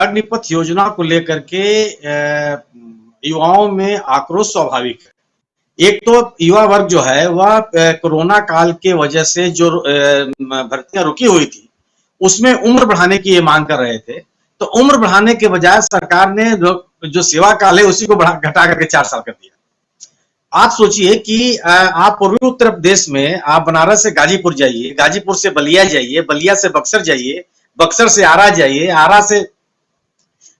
अग्निपथ योजना को लेकर के युवाओं में आक्रोश स्वाभाविक है। एक तो युवा वर्ग जो है वह कोरोना काल के वजह से जो भर्तियां रुकी हुई थी उसमें उम्र बढ़ाने की ये मांग कर रहे थे, तो उम्र बढ़ाने के बजाय सरकार ने जो सेवा काल है उसी को घटा करके 4 साल कर दिया। आप सोचिए कि आप पूर्वी उत्तर प्रदेश में आप बनारस से गाजीपुर जाइए, गाजीपुर से बलिया जाइए, बलिया से बक्सर जाइए, बक्सर से आरा जाइए, आरा से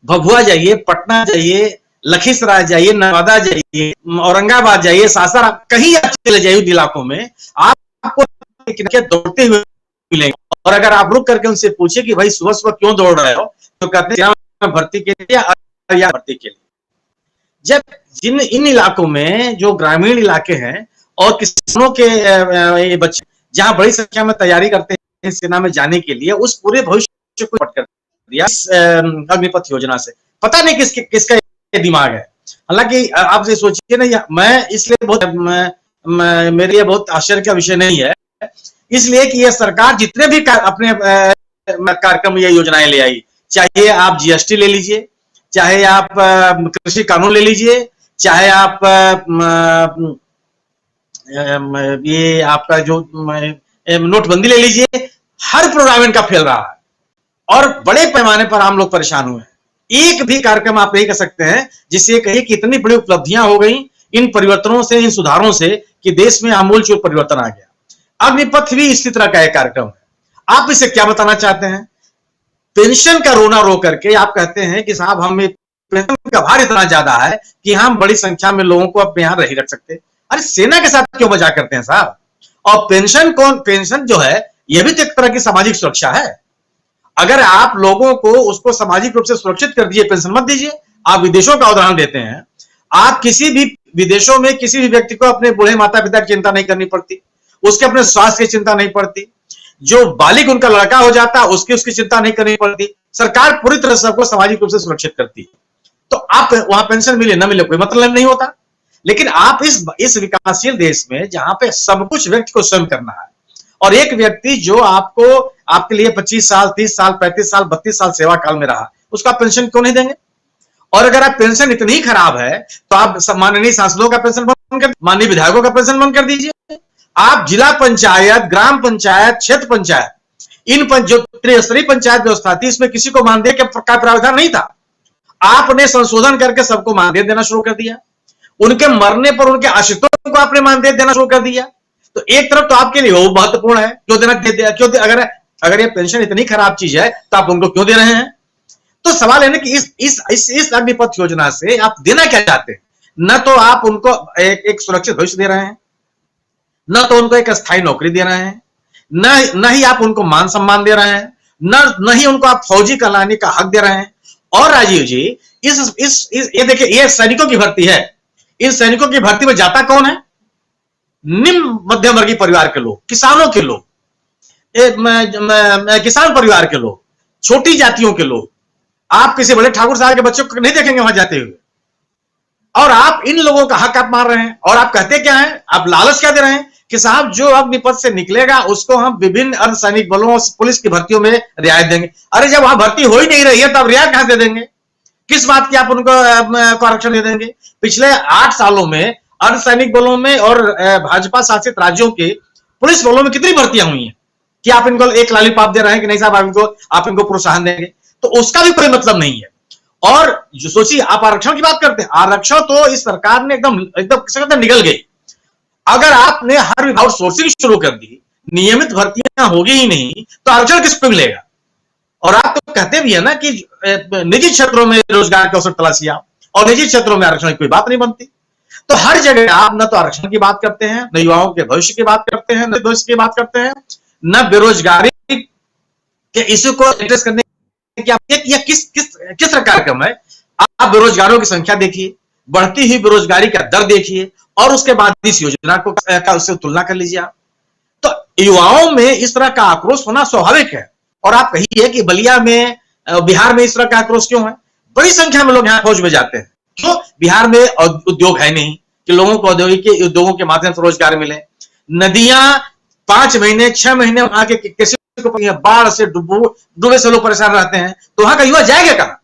भभुआ जाइए, पटना जाइए, लखीसराय जाइए, नवादा जाइए, औरंगाबाद जाइए, सासाराम, कहीं आप चले जाइए इलाकों में आपको दौड़ते हुए मिलेंगे। और अगर आप रुक करके उनसे पूछे कि भाई सुबह सुबह क्यों दौड़ रहे हो, तो कहते हैं भर्ती के लिए या भर्ती के लिए। जब इन इलाकों में जो ग्रामीण इलाके हैं और किसानों के बच्चे जहां बड़ी संख्या में तैयारी करते हैं सेना में जाने के लिए, उस पूरे भविष्य को पट कर दिया इस अग्निपथ योजना से। पता नहीं किसका दिमाग है। हालांकि आप ये सोचिए ना, मैं इसलिए बहुत मेरे लिए बहुत आश्चर्य का विषय नहीं है, इसलिए कि ये सरकार जितने भी अपने कार्यक्रम या योजनाएं ले आई, चाहे आप जीएसटी ले लीजिए, चाहे आप कृषि कानून ले लीजिए, चाहे आप ये आपका जो नोटबंदी ले लीजिए, हर प्रोग्राम इनका फेल रहा है और बड़े पैमाने पर आम लोग परेशान हुए हैं। एक भी कार्यक्रम आप नहीं कर सकते हैं जिससे कहिए कि इतनी बड़ी उपलब्धियां हो गई इन परिवर्तनों से, इन सुधारों से, कि देश में आमूलचूल परिवर्तन आ गया। अग्निपथ भी इसी तरह का एक कार्यक्रम है। आप इसे क्या बताना चाहते हैं? पेंशन का रोना रो करके आप कहते हैं कि साहब हमें पेंशन का भार इतना ज्यादा है कि हम बड़ी संख्या में लोगों को अपने यहां नहीं रख सकते। अरे सेना के साथ क्यों मजाक करते हैं साहब? और पेंशन जो है यह भी तो एक तरह की सामाजिक सुरक्षा है। अगर आप लोगों को उसको सामाजिक रूप से सुरक्षित कर दिए, पेंशन मत दीजिए। आप विदेशों का उदाहरण देते हैं, आप किसी भी विदेशों में किसी भी व्यक्ति को अपने बूढ़े माता पिता की चिंता नहीं करनी पड़ती, उसके अपने स्वास्थ्य की चिंता नहीं पड़ती, जो बालिग उनका लड़का हो जाता उसकी चिंता नहीं करनी पड़ती। सरकार पूरी तरह से सबको सामाजिक रूप से सुरक्षित करती है। तो आप वहां पेंशन मिले न मिले कोई मतलब नहीं होता। लेकिन आप इस विकासशील देश में जहां पे सब कुछ व्यक्ति को स्वयं करना है, और एक व्यक्ति जो आपके लिए 25 साल, 30 साल, 35 साल, 32 साल सेवा काल में रहा, उसका पेंशन क्यों नहीं देंगे? और अगर आप पेंशन इतनी खराब है तो आप माननीय सांसदों का पेंशन बंद कर, माननीय विधायकों का पेंशन बंद कर दीजिए। आप जिला पंचायत, ग्राम पंचायत, क्षेत्र पंचायत, इन जो त्रिस्तरीय पंचायत व्यवस्था थी, इसमें किसी को मानदेय का प्रावधान नहीं था। आपने संशोधन करके सबको मानदेय देना शुरू कर दिया। उनके मरने पर उनके आश्रितों को आपने मानदेय देना शुरू कर दिया। तो एक तरफ तो आपके लिए वो महत्वपूर्ण है, क्यों देना, अगर ये पेंशन इतनी खराब चीज है तो आप उनको क्यों दे रहे हैं? तो सवाल है ना कि इस अग्निपथ योजना से आप देना क्या चाहते हैं? न तो आप उनको एक सुरक्षित भविष्य दे रहे हैं, न तो उनको एक स्थायी नौकरी दे रहे हैं, न ही आप उनको मान सम्मान दे रहे हैं, न ही उनको आप फौजी कहलाने का हक दे रहे हैं। और राजीव जी, ये देखिए, ये सैनिकों की भर्ती है। इन सैनिकों की भर्ती में जाता कौन है? निम्न मध्यम वर्गीय परिवार के लोग, किसानों के लोग, किसान परिवार के लोग, छोटी जातियों के लोग। आप किसी बड़े ठाकुर साहब के बच्चों को नहीं देखेंगे वहां जाते हुए। और आप इन लोगों का हक आप मार रहे हैं। और आप कहते क्या है? आप लालच क्या दे रहे हैं कि साहब जो अग्निपथ से निकलेगा उसको हम विभिन्न अर्धसैनिक बलों, पुलिस की भर्तियों में रियायत देंगे। अरे जब वहां भर्ती हो ही नहीं रही है तब रियायत कहां दे देंगे? किस बात की आप उनको आरक्षण दे देंगे? पिछले 8 सालों में अर्धसैनिक बलों में और भाजपा शासित राज्यों के पुलिस बलों में कितनी भर्तियां हुई हैं कि आप इनको एक लालीपाप दे रहे हैं कि नहीं साहब आप इनको प्रोत्साहन देंगे? तो उसका भी कोई मतलब नहीं है। और जो सोचिए, आप आरक्षण की बात करते हैं, आरक्षण तो इस सरकार ने एकदम निगल गई। अगर आपने हर विभाग सोर्सिंग शुरू कर दी, नियमित भर्तियां होगी ही नहीं, तो आरक्षण किस पे मिलेगा? और आप तो कहते भी है ना कि निजी क्षेत्रों में रोजगार के अवसर तलाशिए आप, और निजी क्षेत्रों में आरक्षण की कोई बात नहीं बनती। तो हर जगह आप न तो आरक्षण की बात करते हैं, न युवाओं के भविष्य की बात करते हैं, न भविष्य की बात करते हैं, न बेरोजगारी के इश्यू को एड्रेस करने की आप किस तरह कार्यक्रम है? आप बेरोजगारों की संख्या देखिए, बढ़ती हुई बेरोजगारी का दर देखिए, और उसके बाद इस योजना को उससे तुलना कर लीजिए आप। तो युवाओं में इस तरह का आक्रोश होना स्वाभाविक है। और आप कहिए कि बलिया में, बिहार में इस तरह का आक्रोश क्यों है? बड़ी संख्या में लोग यहाँ फौज में जाते हैं। क्यों? बिहार में उद्योग है नहीं कि लोगों को औद्योगिक उद्योगों के माध्यम से रोजगार मिले। नदियां 5 महीने 6 महीने वहां के कृषि बाढ़ से डूबे से लोग परेशान रहते हैं, तो वहां का युवा जाएगा कहां?